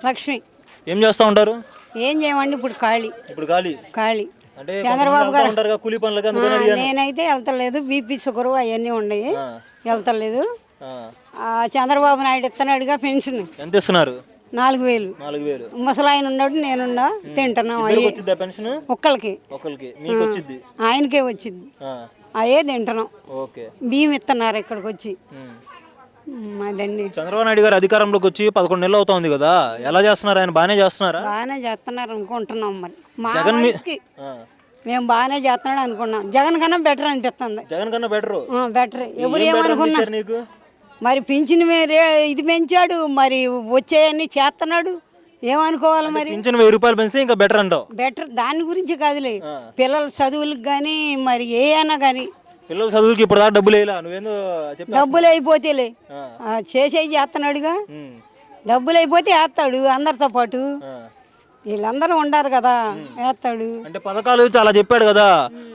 లక్ష్మి. ఏం చేస్తూ ఉంటారు? ఏం చేయమండి ఇప్పుడు ఖాళీ. ఇప్పుడు ఖాళీ ఖాళీ. అంటే చంద్రబాబు గారు ఉంటారు కూలీ పనులకి, అందుకని అడిగాను. నేనైతే వెళ్తలేదు, బీపీ షుగరు అవన్నీ ఉన్నాయి, వెళ్తలేదు. ఆ. చంద్రబాబు నాయుడు ఇస్తున్నాడుగా పెన్షన్. ఎంత ఇస్తున్నారు? 4000. 4000. ముసలాయన ఉన్నాడు, నేనున్నా, తింటున్నాం. వచ్చిద్దా పెన్షన్? ఒక్కళ్ళకి మీకు వచ్చింది, ఆయనకే వచ్చింది. అయ్యే తింటున్నాం. ఓకే. బియ్యం ఇస్తున్నారు ఇక్కడికి వచ్చి. అదండి. చంద్రబాబు నాయుడు గారు అధికారంలోకి వచ్చి 11 నెలలు అవుతుంది కదా, ఎలా చేస్తున్నారు? ఆయన బాగానే చేస్తున్నారా? బాగానే చేస్తున్నారు అనుకుంటున్నాం. మరి మా వయసుకి మేము బాగానే చేస్తున్నాడు అనుకున్నాం. జగన్ కన్నా బెటర్ అనిపిస్తుంది. జగన్ కన్నా బెటర్. ఎవరు ఏమనుకున్నా మరి పింఛన్ ఇది పెంచాడు, మరి వచ్చేయన్నీ చేస్తున్నాడు, ఏమనుకోవాలి మరి. పింఛన్ 1000 రూపాయలు పెంచితే ఇంకా బెటర్ అంటావు? బెటర్ దాని గురించి కాదులే, పిల్లల చదువులకు కానీ మరి ఏ అయినా కానీ. పిల్లల చదువులకి ఇప్పుడు దాకా డబ్బులు వేయలా, నువ్వేందో డబ్బులు అయిపోతేలే చేసేది చేస్తున్నాడుగా. డబ్బులు అయిపోతే వేస్తాడు అందరితో పాటు, వీళ్ళందరూ ఉండారు కదా, వేస్తాడు. అంటే పథకాలు చాలా చెప్పాడు కదా,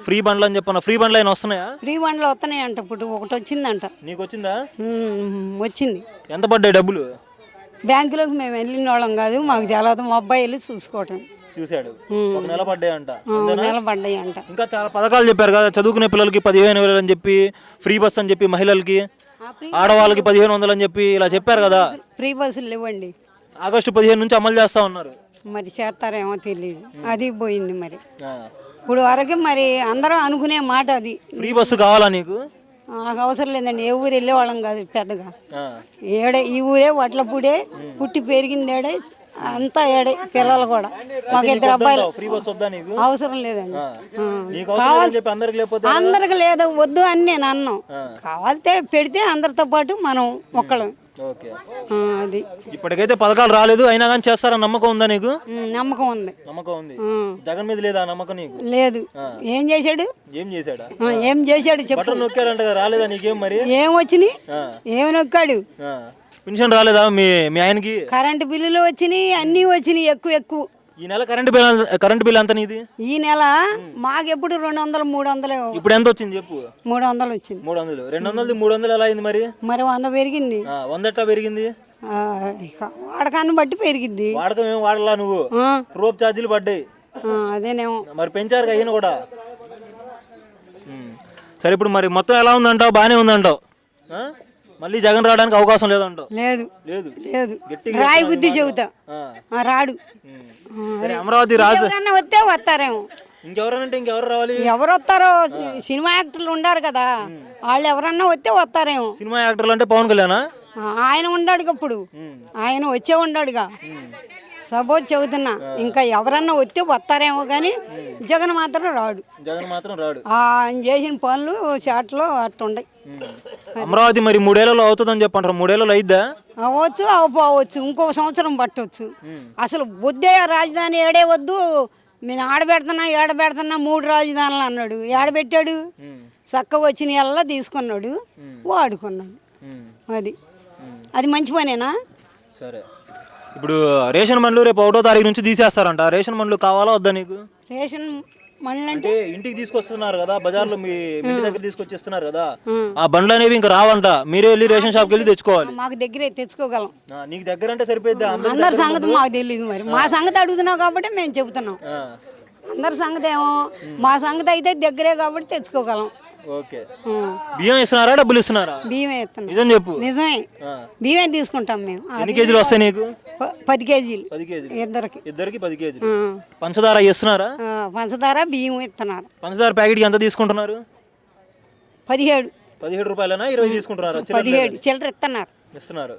ఫ్రీ బండ్లు అని చెప్పాను. ఫ్రీ బండ్లు అయినా వస్తున్నాయా? ఫ్రీ బండ్లు వస్తున్నాయంట. ఇప్పుడు ఒకటి వచ్చిందంట. నీకు వచ్చిందా? వచ్చింది. ఎంత పడ్డాయి డబ్బులు? బ్యాంకులోకి మేము వెళ్ళిన వాళ్ళం కాదు, మాకు తెలియదు. మా అబ్బాయి వెళ్ళి చూసుకోవటం చూశాడు. 1 నెల పడ్డాయంట. నెల పడ్డాయంట. ఇంకా చాలా పథకాలు చెప్పారు కదా, చదువుకునే పిల్లలకి 15,000 అని చెప్పి, ఫ్రీ బస్ అని చెప్పి, మహిళలకి, ఆడవాళ్ళకి 1500 అని చెప్పి ఇలా చెప్పారు కదా. ఫ్రీ బస్సులు ఇవ్వండి, ఆగస్టు 15 నుంచి అమలు చేస్తా ఉన్నారు. మరి చేస్తారేమో తెలియదు, అది పోయింది. మరి ఇప్పుడు వరకు మరి అందరూ అనుకునే మాట అది. ఫ్రీ బస్సు కావాలా నీకు? నాకు అవసరం లేదండి, ఏ ఊరు వెళ్ళేవాళ్ళం కాదు పెద్దగా. ఏడే ఈ ఊరే వడ్లపూడే, పుట్టి పెరిగింది ఏడే, అంతా ఏడే. పిల్లలు కూడా మాకు 2 అబ్బాయిలు. అవసరం లేదండి, అందరికి లేదు, వద్దు అని నేను అన్నాం. కావాలితే పెడితే అందరితో పాటు మనం ఒక్కళ్ళం. అది ఇప్పటికైతే పథకాలు రాలేదు, అయినా కానీ చేస్తారని నమ్మకం ఉందా నీకు? నమ్మకం ఉంది. నమ్మకం ఉంది. జగన్ మీద లేదా నమ్మకం నీకు? లేదు. ఏం చేశాడు? ఏం చేశాడా? ఏం చేశాడు చెప్పు. నొక్కాడంట కదా, రాలేదా నీకేం? మరి ఏం వచ్చినాయి? ఏమి నొక్కాడు? పెన్షన్ రాలేదా మీ ఆయనకి? కరెంటు బిల్లులు వచ్చినాయి, అన్ని వచ్చినాయి, ఎక్కువ. ఈ నెల కరెంట్ బిల్ ఎంత నీది? ఈ నెల మాకెప్పుడు 200, 300. ఇప్పుడు ఎంత వచ్చింది చెప్పు? 300 వచ్చింది. 300, 200, 300 ఎలా అయింది మరి? 100 పెరిగింది. 100 ఎట్లా పెరిగింది? వాడకాన్ని బట్టి పెరిగింది. వాడకం ఏం వాడలా నువ్వు? రోప్ ఛార్జీలు పడ్డాయి. అదేనేమో మరి పెంచారు అయిన కూడా. సరే, ఇప్పుడు మరి మొత్తం ఎలా ఉందంటావు? బాగానే ఉందంటావు? మళ్ళీ జగన్ రావడానికి అవకాశం లేదంటావు? లేదు. రాయి బుద్ధి చెబుతా, రాడు. అమరావతి రాజు వస్తే వస్తారేమో. ఇంకెవరనంటే ఇంకెవరు రావాలి? ఎవరు వస్తారో? సినిమా యాక్టర్లు ఉండారు కదా, వాళ్ళు ఎవరన్నా వస్తే వస్తారేమో. సినిమా యాక్టర్లు అంటే పవన్ కళ్యాణ్ ఆయన ఉన్నాడుగా, ఇప్పుడు ఆయన వచ్చే ఉన్నాడుగా. సపోజ్ చెబుతున్నా, ఇంకా ఎవరన్నా వస్తే వస్తారేమో కానీ జగన్ మాత్రం రాడు. ఆయన చేసిన పనులు చాట్లో అట్టుండయి. అమరావతి మరి 3 ఏళ్లలో అవుతుందని చెప్పంటారు. 3 ఏళ్లలో అయిద్దా? అవ్వచ్చు, అవ్వవచ్చు, ఇంకో సంవత్సరం పట్టవచ్చు. అసలు వద్దే రాజధాని ఏడే వద్దు, నేను ఆడబెడుతున్నా 3 రాజధానులు అన్నాడు. ఏడబెట్టాడు? చక్కగా వచ్చిన ఎలా తీసుకున్నాడు, వాడుకున్నాడు. అది మంచి పనేనా? సరే, ఇప్పుడు రేషన్ బండ్లు రేపు 1వ తారీఖు నుంచి తీసేస్తారంట. రేషన్ బండ్లు కావాలా వద్దా నీకు? రేషన్ బండ్లు అంటే ఇంటికి తీసుకొస్తున్నారు కదా, బజార్లో మీ ఇంటి దగ్గర తీసుకొచ్చిస్తున్నారు కదా, ఆ బండ్లు అనేవి ఇంకా రావంట. మీరే వెళ్ళి రేషన్ షాప్కి వెళ్ళి తెచ్చుకోవాలి. మాకు దగ్గరే తెచ్చుకోగలం. నీకు దగ్గర అంటే సరిపోద్ది. అందరి సంగతి మాకు తెలియదు, మరి మా సంగతి అడుగుతున్నావు కాబట్టి మేము చెబుతున్నాం. అందరి సంగతి ఏమో, మా సంగతి అయితే దగ్గరే కాబట్టి తెచ్చుకోగలం. ఓకే. బియ్యం ఇస్తున్నారా, డబ్బులు ఇస్తున్నారా? బియ్యమే ఇస్తున్నాం. నిజం చెప్పు. నిజమే, బియ్యమే తీసుకుంటాం మేము. ఎన్ని కేజీలు వస్తాయి నీకు? 10 కేజీలు. ఇద్దరికి 10 కేజీలు. పంచదార ఇస్తున్నారా? పంచదార బియ్యం ఇస్తున్నారు. పంచదార ప్యాకెట్ ఎంత తీసుకుంటున్నారు? 17 రూపాయలనా? 20 తీసుకుంటున్నారు? 17 చిల్లర ఇస్తున్నారు.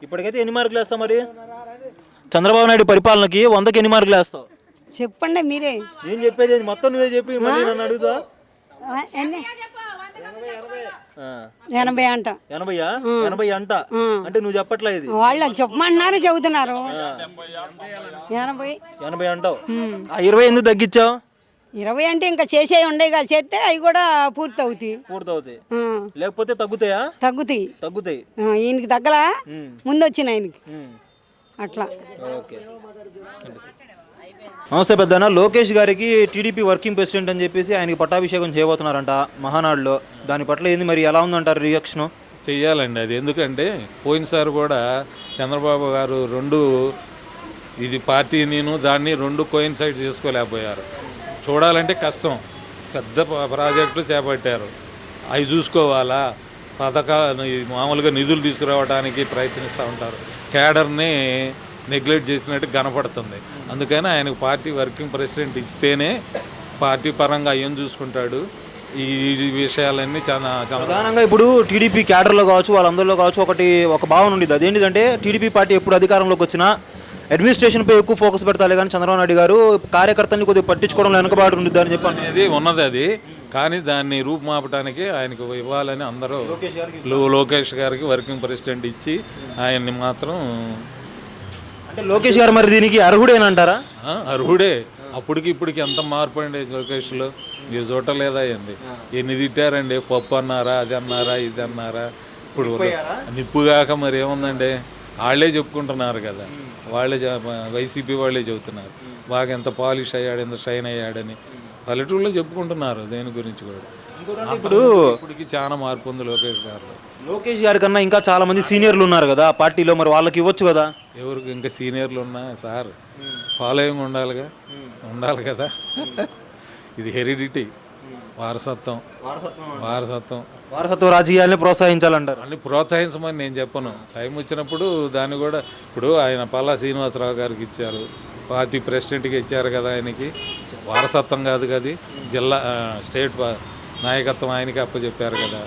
ఇప్పటికైతే ఎన్ని మార్కులు వేస్తావు మరి? చంద్రబాబు నాయుడు పరిపాలనకి 100కి ఎన్ని మార్కులు వేస్తావు? చెప్పండి మీరే. ఏం చెప్పేది? మొత్తం నువ్వే చెప్పి మళ్ళీ నన్ను అడుగుతా. 80 అంట. 80 అంట అంటే నువ్వు చెప్పట్లేదు, వాళ్ళు చెప్పమంటున్నారు, చెబుతున్నారు. 80 అంటావు. 20 ఎందుకు తగ్గించావు? 20 అంటే ఇంకా చేసే ఉండే కదా, చేస్తే అవి కూడా పూర్తి అవుతాయి. లేకపోతే తగ్గుతాయా? తగ్గుతాయి. ఈయనకి తగ్గలా, ముందు వచ్చిన ఆయనకి అట్లా. ఓకే. నమస్తే పెద్దనా. లోకేష్ గారికి టీడీపీ వర్కింగ్ ప్రెసిడెంట్ అని చెప్పేసి ఆయనకి పట్టాభిషేకం చేయబోతున్నారంట మహానాడులో. దాని పట్ల ఏంది మరి, ఎలా ఉందంటారు రియాక్షన్? చెయ్యాలండి అది. ఎందుకంటే పోయినసారి కూడా చంద్రబాబు గారు ఇది పార్టీ నేను దాన్ని రెండు కోయిన్సైడ్ చేసుకోలేకపోయారు. చూడాలంటే కష్టం. పెద్ద ప్రాజెక్టులు చేపట్టారు, అవి చూసుకోవాలా, మామూలుగా నిధులు తీసుకురావడానికి ప్రయత్నిస్తూ ఉంటారు. కేడర్ని నెగ్లెక్ట్ చేసినట్టు కనపడుతుంది. అందుకని ఆయనకు పార్టీ వర్కింగ్ ప్రెసిడెంట్ ఇస్తేనే పార్టీ పరంగా ఏం చూసుకుంటాడు. ఈ విషయాలన్నీ చాలా ప్రధానంగా ఇప్పుడు టీడీపీ క్యాడర్లో కావచ్చు, వాళ్ళందరిలో కావచ్చు ఒక భావన ఉండేది. అదేంటిదంటే టీడీపీ పార్టీ ఎప్పుడు అధికారంలోకి వచ్చినా అడ్మినిస్ట్రేషన్పై ఎక్కువ ఫోకస్ పెడతారు, కానీ చంద్రబాబు నాయుడు గారు కార్యకర్తల్ని కొద్దిగా పట్టించుకోవడంలో వెనకబాటు ఉండిద్ది అని చెప్పి అనేది ఉన్నది అది. కానీ దాన్ని రూపుమాపడానికి ఆయనకు ఇవ్వాలని అందరూ లోకేష్ గారికి వర్కింగ్ ప్రెసిడెంట్ ఇచ్చి ఆయన్ని మాత్రం అంటే లోకేష్ గారు మరి దీనికి అర్హుడేనంటారా? అర్హుడే. అప్పటికి ఇప్పటికి ఎంత మార్పు అండి లోకేష్లో, మీరు చూడలేదా? ఎన్ని తిట్టారండి, పప్పు అన్నారా, అది అన్నారా, ఇది అన్నారా. ఇప్పుడు నిప్పుగాక మరి ఏముందండి, వాళ్ళే చెప్పుకుంటున్నారు కదా, వైసీపీ వాళ్ళే చెబుతున్నారు బాగా ఎంత పాలిష్ అయ్యాడు, ఎంత షైన్ అయ్యాడని పల్లెటూరులో చెప్పుకుంటున్నారు. దేని గురించి కూడా ఇప్పటికి చాలా మార్పు ఉంది లోకేష్ గారిలో. లోకేష్ గారి కన్నా ఇంకా చాలా మంది సీనియర్లు ఉన్నారు కదా పార్టీలో, మరి వాళ్ళకి ఇవ్వచ్చు కదా. ఎవరికి ఇంకా సీనియర్లు ఉన్నా సార్, ఫాలోయింగ్ ఉండాలి కదా. ఇది హెరిడిటీ, వారసత్వం రాజకీయాలని ప్రోత్సహించాలంటారు. అన్ని ప్రోత్సహించమని నేను చెప్పను. టైం వచ్చినప్పుడు దాన్ని కూడా, ఇప్పుడు ఆయన పల్లా శ్రీనివాసరావు గారికి ఇచ్చారు, పార్టీ ప్రెసిడెంట్గా ఇచ్చారు కదా. ఆయనకి వారసత్వం కాదు కదా, జిల్లా స్టేట్ నాయకత్వం ఆయనకి అప్పచెప్పారు కదా.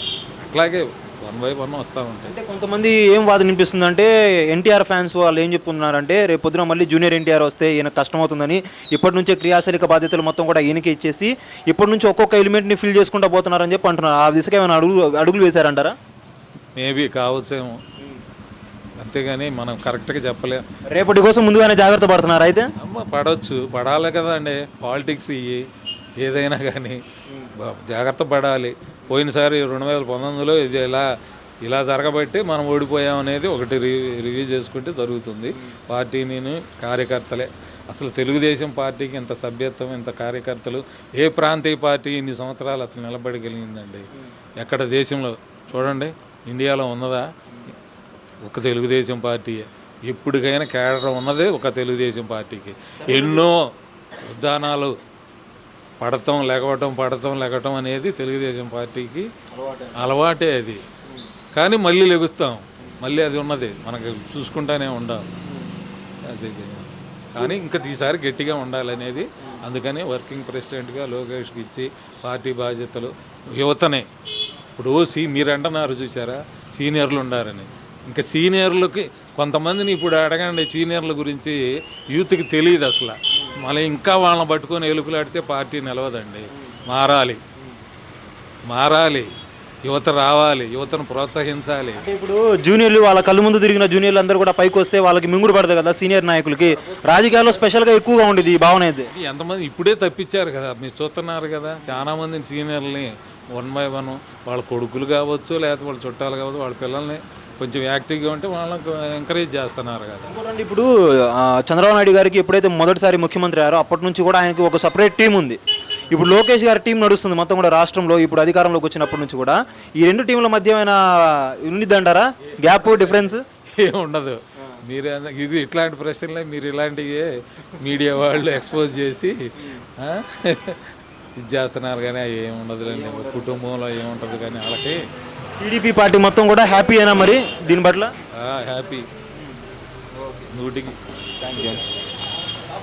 అట్లాగే 1 by 1 వస్తూ ఉంటాయి. అంటే కొంతమంది ఏం వాదన వినిపిస్తుంది అంటే, ఎన్టీఆర్ ఫ్యాన్స్ వాళ్ళు ఏం చెప్తున్నారంటే, రేపు పొద్దున మళ్ళీ జూనియర్ ఎన్టీఆర్ వస్తే ఈయన కష్టమవుతుందని ఇప్పటి నుంచే క్రియాశీలక బాధ్యతలు మొత్తం కూడా ఈయనకి ఇచ్చేసి ఇప్పటి నుంచి ఒక్కొక్క ఎలిమెంట్ని ఫిల్ చేసుకుంటూ పోతున్నారని చెప్పి అంటున్నారు. ఆ దిశగా ఏమైనా అడుగులు వేశారంటారా? మేబీ కావచ్చేమో, అంతేగాని మనం కరెక్ట్గా చెప్పలేం. రేపటి కోసం ముందుగానే జాగ్రత్త పడుతున్నారు అయితే? పడాలి కదా అండి. పాలిటిక్స్ ఏదైనా కానీ జాగ్రత్త పడాలి. పోయినసారి 2019లో ఇది ఇలా జరగబట్టి మనం ఓడిపోయామనేది ఒకటి రివ్యూ చేసుకుంటే జరుగుతుంది. పార్టీ నేను కార్యకర్తలే. అసలు తెలుగుదేశం పార్టీకి ఇంత సభ్యత్వం, ఇంత కార్యకర్తలు, ఏ ప్రాంతీయ పార్టీ ఇన్ని సంవత్సరాలు అసలు నిలబడగలిగిందండి? ఎక్కడ దేశంలో చూడండి, ఇండియాలో ఉన్నదా? ఒక తెలుగుదేశం పార్టీయే. ఇప్పటికైనా కేడర్ ఉన్నదే ఒక తెలుగుదేశం పార్టీకి. ఎన్నో ఉద్దానాలు పడటం లెగటం అనేది తెలుగుదేశం పార్టీకి అలవాటే అది. కానీ మళ్ళీ లెగుస్తాం, మళ్ళీ అది ఉన్నది మనకు చూసుకుంటానే ఉండాలి అది. కానీ ఇంకా ఈసారి గట్టిగా ఉండాలనేది. అందుకని వర్కింగ్ ప్రెసిడెంట్గా లోకేష్కి ఇచ్చి పార్టీ బాధ్యతలు యువతనే. ఇప్పుడు మీరు అంటున్నారు చూసారా, సీనియర్లు ఉండారని. ఇంకా సీనియర్లకి కొంతమందిని ఇప్పుడు అడగండి, సీనియర్ల గురించి యూత్కి తెలియదు అసలు. మళ్ళీ ఇంకా వాళ్ళని పట్టుకొని ఎలుకలాడితే పార్టీ నిలవదండి. మారాలి, యువత రావాలి, యువతను ప్రోత్సహించాలి. ఇప్పుడు జూనియర్లు వాళ్ళ కళ్ళు ముందు తిరిగిన జూనియర్లు అందరూ కూడా పైకి వస్తే వాళ్ళకి మింగుడు పడదు కదా సీనియర్ నాయకులకి. రాజకీయాల్లో స్పెషల్గా ఎక్కువగా ఉండేది ఈ భావన అయితే. ఎంతమంది ఇప్పుడే తప్పించారు కదా, మీరు చూస్తున్నారు కదా. చాలామందిని సీనియర్ని 1 by 1 వాళ్ళ కొడుకులు కావచ్చు, లేకపోతే వాళ్ళ చుట్టాలు కావచ్చు, వాళ్ళ పిల్లల్ని కొంచెం యాక్టివ్గా ఉంటే వాళ్ళకి ఎంకరేజ్ చేస్తున్నారు కదా. ఇప్పుడు చంద్రబాబు నాయుడు గారికి ఎప్పుడైతే మొదటిసారి ముఖ్యమంత్రి అయ్యారో అప్పటి నుంచి కూడా ఆయనకి ఒక సపరేట్ టీం ఉంది. ఇప్పుడు లోకేష్ గారి టీం నడుస్తుంది మొత్తం కూడా రాష్ట్రంలో. ఇప్పుడు అధికారంలోకి వచ్చినప్పటి నుంచి కూడా ఈ రెండు టీంల మధ్య ఏమైనా ఉండిద్దంటారా గ్యాప్, డిఫరెన్స్? ఏముండదు. మీరు ఇది ఇట్లాంటి ప్రశ్నలే మీరు ఇలాంటివి మీడియా వాళ్ళు ఎక్స్పోజ్ చేసి ఇది చేస్తున్నారు. కానీ ఏముండదులేండి, కుటుంబంలో ఏముంటుంది. కానీ వాళ్ళకి టీడీపీ పార్టీ మొత్తం కూడా హ్యాపీ అయినా మరి దీని పట్ల? హ్యాపీ 100కి. Thank you.